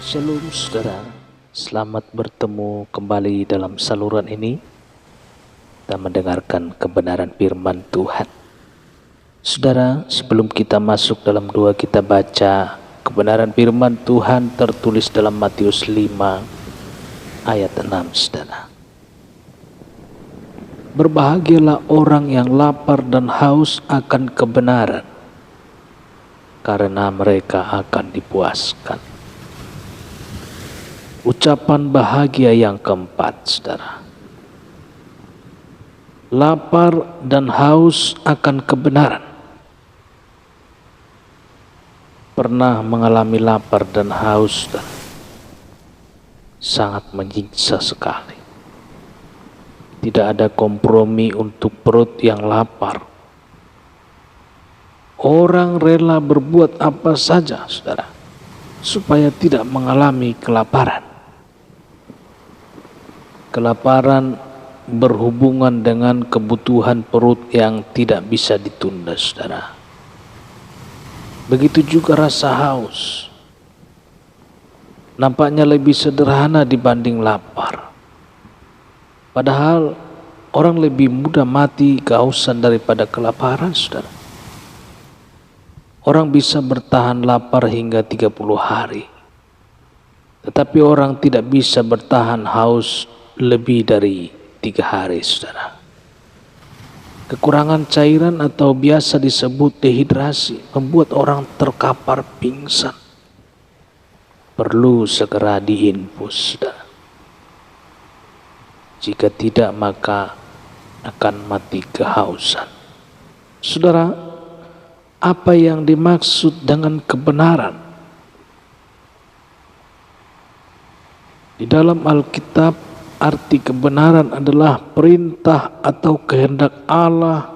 Shalom saudara, selamat bertemu kembali dalam saluran ini dan mendengarkan kebenaran firman Tuhan. Saudara, sebelum kita masuk dalam doa, kita baca kebenaran firman Tuhan tertulis dalam Matius 5 ayat 6 saudara. Berbahagialah orang yang lapar dan haus akan kebenaran, karena mereka akan dipuaskan. Ucapan bahagia yang keempat, saudara. Lapar dan haus akan kebenaran. Pernah mengalami lapar dan haus, saudara? Sangat menyiksa sekali. Tidak ada kompromi untuk perut yang lapar. Orang rela berbuat apa saja, saudara, supaya tidak mengalami kelaparan. Kelaparan berhubungan dengan kebutuhan perut yang tidak bisa ditunda, saudara. Begitu juga rasa haus. Nampaknya lebih sederhana dibanding lapar. Padahal orang lebih mudah mati kehausan daripada kelaparan, saudara. Orang bisa bertahan lapar hingga 30 hari. Tetapi orang tidak bisa bertahan haus lebih dari 3 hari, saudara. Kekurangan cairan atau biasa disebut dehidrasi membuat orang terkapar pingsan. Perlu segera diinfus, saudara. Jika tidak, maka akan mati kehausan. Saudara, apa yang dimaksud dengan kebenaran? Di dalam Alkitab, arti kebenaran adalah perintah atau kehendak Allah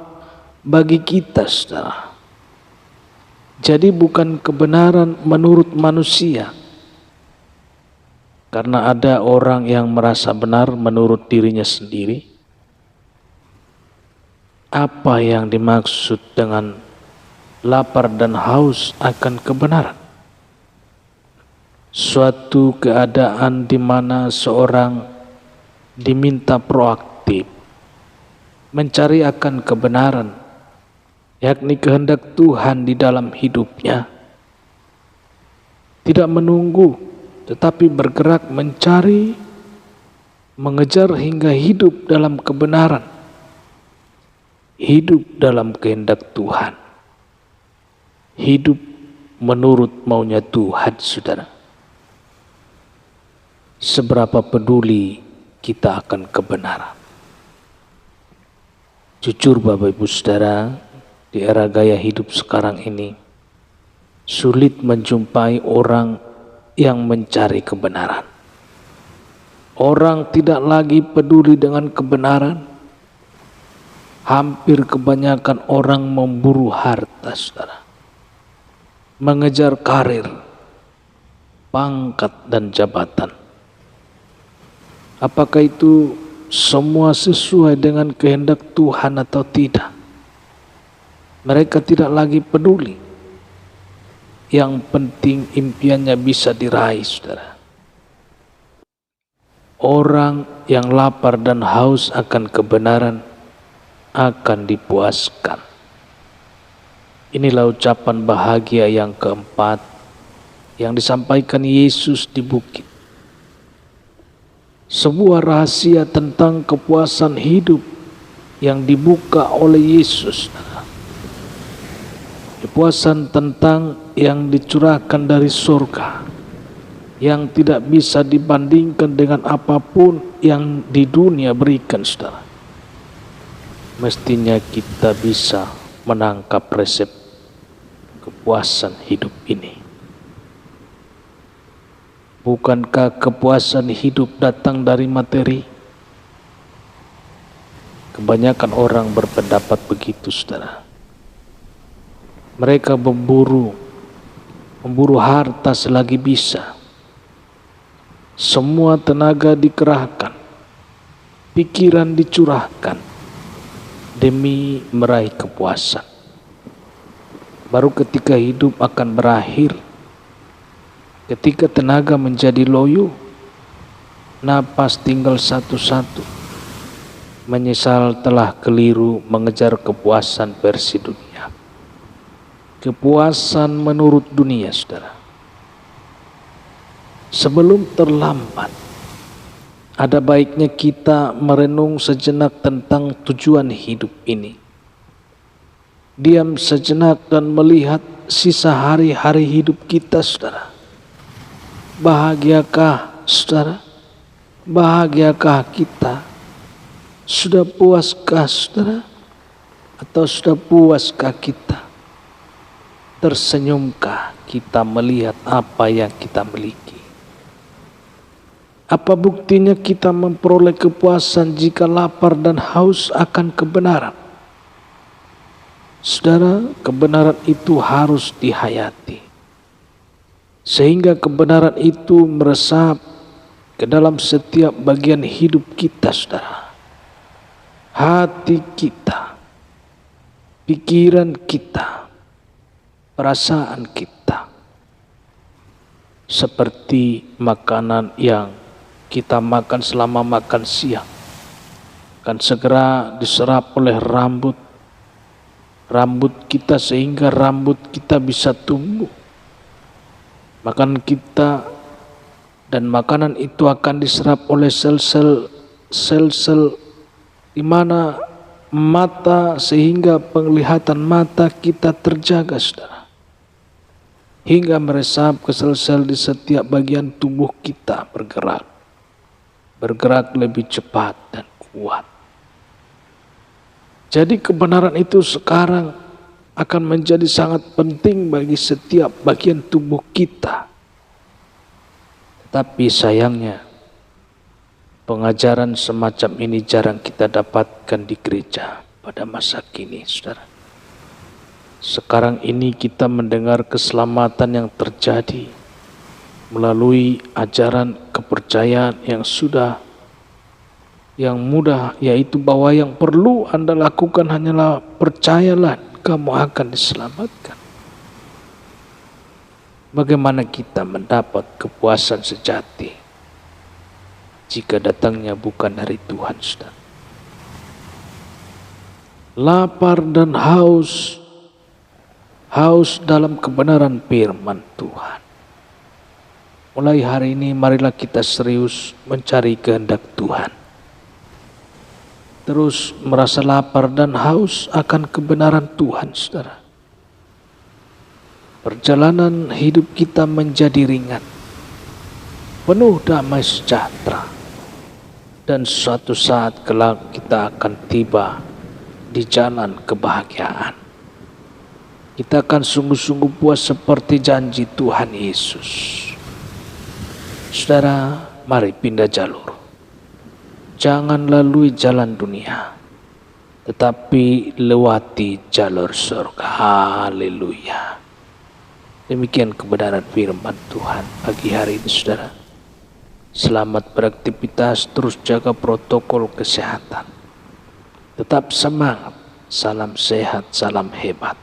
bagi kita, saudara. Jadi bukan kebenaran menurut manusia. Karena ada orang yang merasa benar menurut dirinya sendiri. Apa yang dimaksud dengan lapar dan haus akan kebenaran? Suatu keadaan di mana seorang diminta proaktif mencari akan kebenaran, yakni kehendak Tuhan di dalam hidupnya. Tidak menunggu, tetapi bergerak mencari, mengejar hingga hidup dalam kebenaran, hidup dalam kehendak Tuhan, hidup menurut maunya Tuhan, saudara. Seberapa peduli kita akan kebenaran? Jujur Bapak Ibu Saudara, di era gaya hidup sekarang ini sulit menjumpai orang yang mencari kebenaran. Orang tidak lagi peduli dengan kebenaran. Hampir kebanyakan orang memburu harta, saudara, mengejar karir, pangkat dan jabatan. Apakah itu semua sesuai dengan kehendak Tuhan atau tidak? Mereka tidak lagi peduli. Yang penting impiannya bisa diraih, saudara. Orang yang lapar dan haus akan kebenaran akan dipuaskan. Inilah ucapan bahagia yang keempat yang disampaikan Yesus di bukit. Sebuah rahasia tentang kepuasan hidup yang dibuka oleh Yesus. Kepuasan tentang yang dicurahkan dari surga, yang tidak bisa dibandingkan dengan apapun yang di dunia berikan, saudara. Mestinya kita bisa menangkap resep kepuasan hidup ini. Bukankah kepuasan hidup datang dari materi? Kebanyakan orang berpendapat begitu, saudara. Mereka memburu harta selagi bisa. Semua tenaga dikerahkan, pikiran dicurahkan demi meraih kepuasan. Baru ketika hidup akan berakhir, Ketika tenaga menjadi loyo, napas tinggal satu-satu, menyesal telah keliru mengejar kepuasan versi dunia. Kepuasan menurut dunia, saudara. Sebelum terlambat, ada baiknya kita merenung sejenak tentang tujuan hidup ini. Diam sejenak dan melihat sisa hari-hari hidup kita, saudara. Bahagiakah, saudara? Bahagiakah kita? Sudah puaskah, saudara? Atau sudah puaskah kita? Tersenyumkah kita melihat apa yang kita miliki? Apa buktinya kita memperoleh kepuasan jika lapar dan haus akan kebenaran? Saudara, kebenaran itu harus dihayati, sehingga kebenaran itu meresap ke dalam setiap bagian hidup kita, saudara. Hati kita, pikiran kita, perasaan kita. Seperti makanan yang kita makan selama makan siang, akan segera diserap oleh rambut kita sehingga rambut kita bisa tumbuh. Makanan kita dan makanan itu akan diserap oleh sel-sel di mana mata, sehingga penglihatan mata kita terjaga, saudara, hingga meresap ke sel-sel di setiap bagian tubuh kita, bergerak lebih cepat dan kuat. Jadi kebenaran itu sekarang akan menjadi sangat penting bagi setiap bagian tubuh kita. Tapi sayangnya, pengajaran semacam ini jarang kita dapatkan di gereja pada masa kini, saudara. Sekarang ini kita mendengar keselamatan yang terjadi melalui ajaran kepercayaan yang mudah, yaitu bahwa yang perlu Anda lakukan hanyalah percayalah, kamu akan diselamatkan. Bagaimana kita mendapat kepuasan sejati jika datangnya bukan dari Tuhan, saudara? Lapar dan haus dalam kebenaran firman Tuhan. Mulai hari ini marilah kita serius mencari kehendak Tuhan. Terus merasa lapar dan haus akan kebenaran Tuhan, saudara. Perjalanan hidup kita menjadi ringan, penuh damai sejahtera, dan suatu saat kelak kita akan tiba di jalan kebahagiaan. Kita akan sungguh-sungguh puas seperti janji Tuhan Yesus. Saudara, mari pindah jalur. Jangan lalui jalan dunia, tetapi lewati jalur surga. Haleluya. Demikian kebenaran firman Tuhan pagi hari ini, saudara. Selamat beraktivitas, terus jaga protokol kesehatan. Tetap semangat, salam sehat, salam hebat.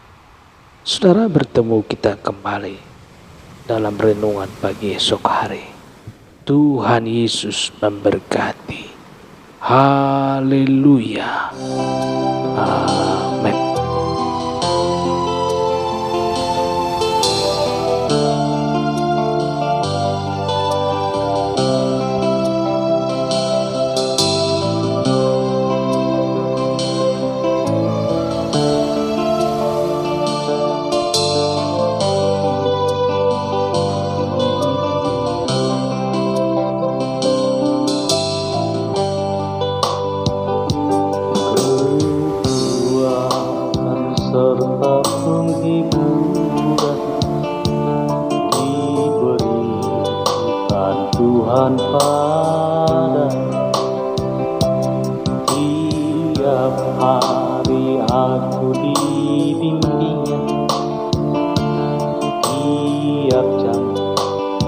Saudara, bertemu kita kembali dalam renungan pagi esok hari. Tuhan Yesus memberkati. Haleluya. Amin. Serta penghiburan diberikan Tuhan pada tiap hari aku dibimbingnya, tiap jam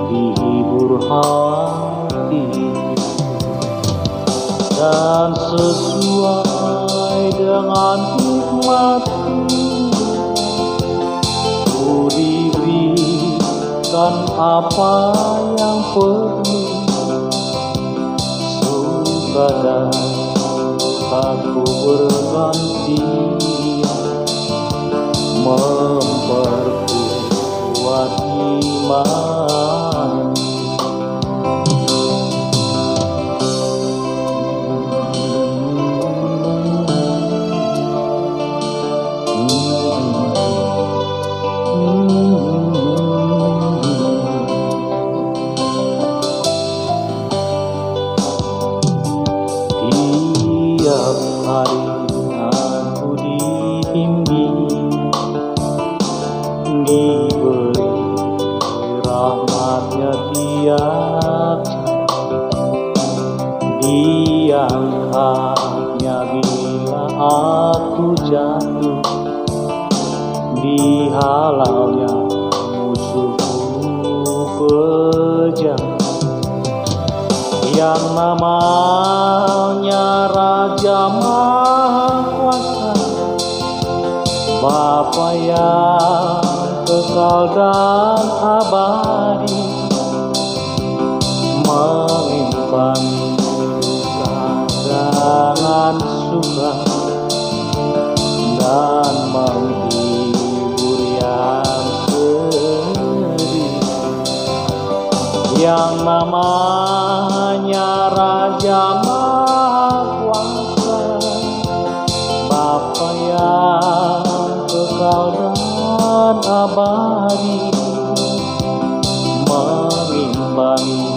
dihibur hati, dan sesuai dengan hikmat diberikan memberikan apa yang perlu, suka dan aku bergantian memperkuat iman. Tiap hari aku dibimbing, diberi rahmatnya tiap diangkatnya bila aku jatuh, dihalalnya musuhku kejam. Yang namanya Raja Mahkuasa, Bapa yang kekal dan abadi, mengimbangi dengan suka dan menghibur yang sedih. Yang namanya Raja Mahkuasa, Bapa yang kekal dan abadi, mengimbangi